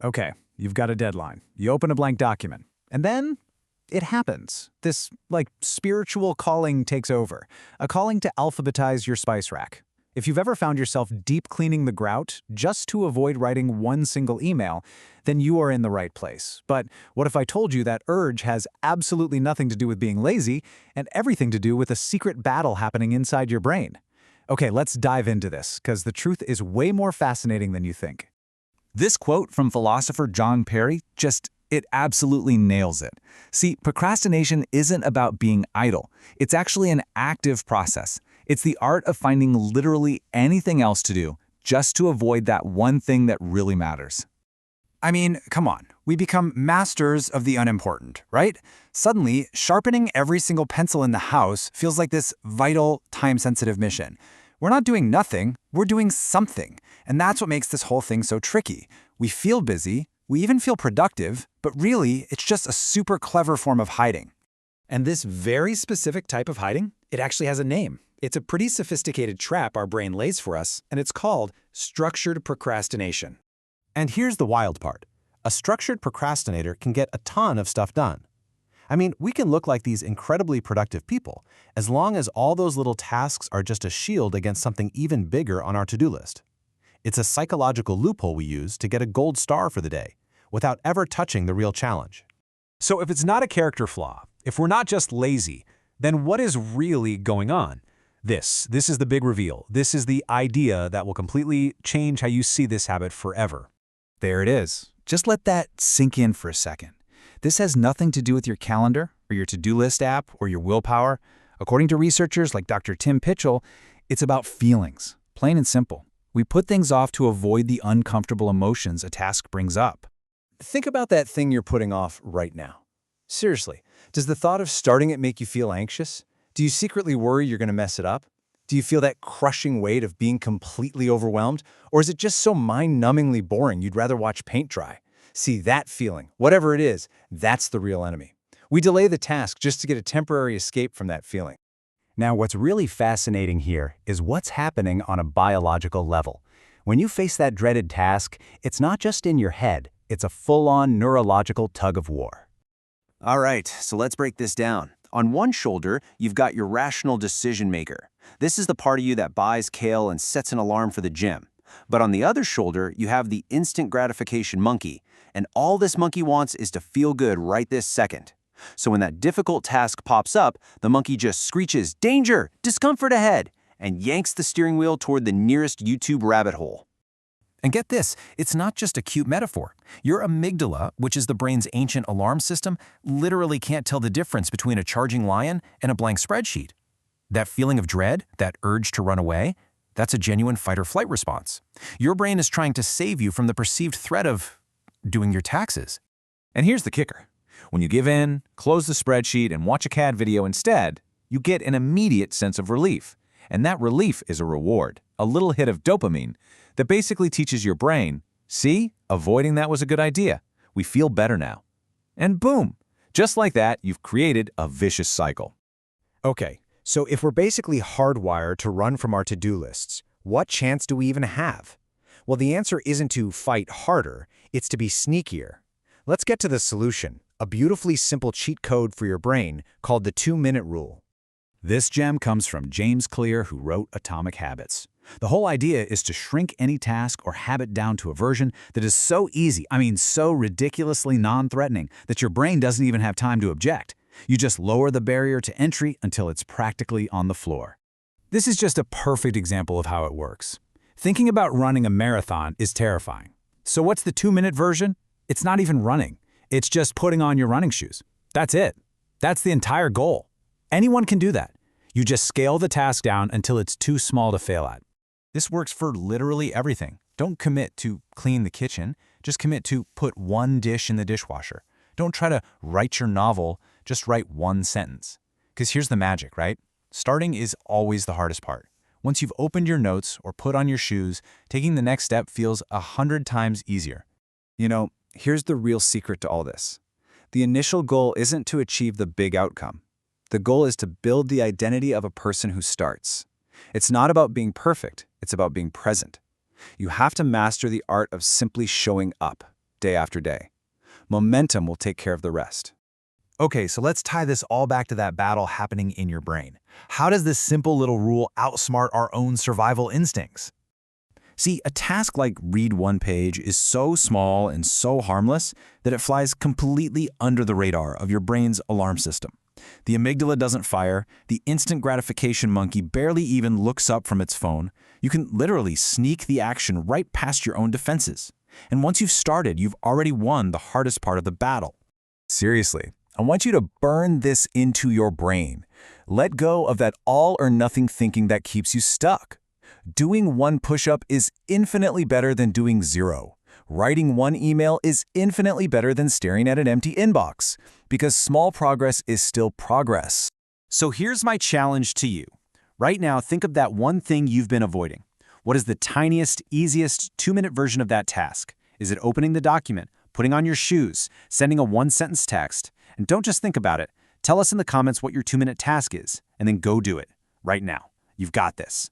Okay, you've got a deadline. You open a blank document. And then it happens. This, spiritual calling takes over. A calling to alphabetize your spice rack. If you've ever found yourself deep cleaning the grout just to avoid writing one single email, then you are in the right place. But what if I told you that urge has absolutely nothing to do with being lazy and everything to do with a secret battle happening inside your brain? Okay, let's dive into this, because the truth is way more fascinating than you think. This quote from philosopher John Perry it absolutely nails it. See, procrastination isn't about being idle. It's actually an active process. It's the art of finding literally anything else to do just to avoid that one thing that really matters. I mean, come on. We become masters of the unimportant, right? Suddenly, sharpening every single pencil in the house feels like this vital, time-sensitive mission. We're not doing nothing, we're doing something. And that's what makes this whole thing so tricky. We feel busy, we even feel productive, but really, it's just a super clever form of hiding. And this very specific type of hiding, it actually has a name. It's a pretty sophisticated trap our brain lays for us, and it's called structured procrastination. And here's the wild part. A structured procrastinator can get a ton of stuff done. I mean, we can look like these incredibly productive people, as long as all those little tasks are just a shield against something even bigger on our to-do list. It's a psychological loophole we use to get a gold star for the day, without ever touching the real challenge. So if it's not a character flaw, if we're not just lazy, then what is really going on? This is the big reveal. This is the idea that will completely change how you see this habit forever. There it is. Just let that sink in for a second. This has nothing to do with your calendar or your to-do list app or your willpower. According to researchers like Dr. Tim Pitchell, it's about feelings, plain and simple. We put things off to avoid the uncomfortable emotions a task brings up. Think about that thing you're putting off right now. Seriously, does the thought of starting it make you feel anxious? Do you secretly worry you're going to mess it up? Do you feel that crushing weight of being completely overwhelmed? Or is it just so mind-numbingly boring you'd rather watch paint dry? See, that feeling, whatever it is, that's the real enemy. We delay the task just to get a temporary escape from that feeling. Now, what's really fascinating here is what's happening on a biological level. When you face that dreaded task, it's not just in your head, it's a full-on neurological tug-of-war. All right, so let's break this down. On one shoulder, you've got your rational decision maker. This is the part of you that buys kale and sets an alarm for the gym. But on the other shoulder, you have the instant gratification monkey, and all this monkey wants is to feel good right this second. So when that difficult task pops up, the monkey just screeches, "Danger! Discomfort ahead!" and yanks the steering wheel toward the nearest YouTube rabbit hole. And get this, it's not just a cute metaphor. Your amygdala, which is the brain's ancient alarm system, literally can't tell the difference between a charging lion and a blank spreadsheet. That feeling of dread, that urge to run away, that's a genuine fight-or-flight response. Your brain is trying to save you from the perceived threat of doing your taxes. And here's the kicker. When you give in, close the spreadsheet, and watch a CAD video instead, you get an immediate sense of relief. And that relief is a reward, a little hit of dopamine, that basically teaches your brain, see, avoiding that was a good idea. We feel better now. And boom, just like that, you've created a vicious cycle. Okay, so if we're basically hardwired to run from our to-do lists, what chance do we even have? Well, the answer isn't to fight harder, it's to be sneakier. Let's get to the solution, a beautifully simple cheat code for your brain called the 2-minute rule. This gem comes from James Clear, who wrote Atomic Habits. The whole idea is to shrink any task or habit down to a version that is so easy, so ridiculously non-threatening, that your brain doesn't even have time to object. You just lower the barrier to entry until it's practically on the floor. This is just a perfect example of how it works. Thinking about running a marathon is terrifying. So what's the 2-minute version? It's not even running. It's just putting on your running shoes. That's it. That's the entire goal. Anyone can do that. You just scale the task down until it's too small to fail at. This works for literally everything. Don't commit to clean the kitchen. Just commit to put one dish in the dishwasher. Don't try to write your novel. Just write one sentence. Because here's the magic, right? Starting is always the hardest part. Once you've opened your notes or put on your shoes, taking the next step feels 100 times easier. Here's the real secret to all this. The initial goal isn't to achieve the big outcome. The goal is to build the identity of a person who starts. It's not about being perfect, it's about being present. You have to master the art of simply showing up. day after day. Momentum will take care of the rest. Okay, so let's tie this all back to that battle happening in your brain. How does this simple little rule outsmart our own survival instincts? See, a task like read one page is so small and so harmless that it flies completely under the radar of your brain's alarm system. The amygdala doesn't fire, the instant gratification monkey barely even looks up from its phone. You can literally sneak the action right past your own defenses. And once you've started, you've already won the hardest part of the battle. Seriously, I want you to burn this into your brain. Let go of that all-or-nothing thinking that keeps you stuck. Doing one push-up is infinitely better than doing 0. Writing one email is infinitely better than staring at an empty inbox, because small progress is still progress. So here's my challenge to you. Right now, think of that one thing you've been avoiding. What is the tiniest, easiest 2-minute version of that task? Is it opening the document, putting on your shoes, sending a one-sentence text? And don't just think about it. Tell us in the comments what your 2-minute task is, and then go do it right now. You've got this.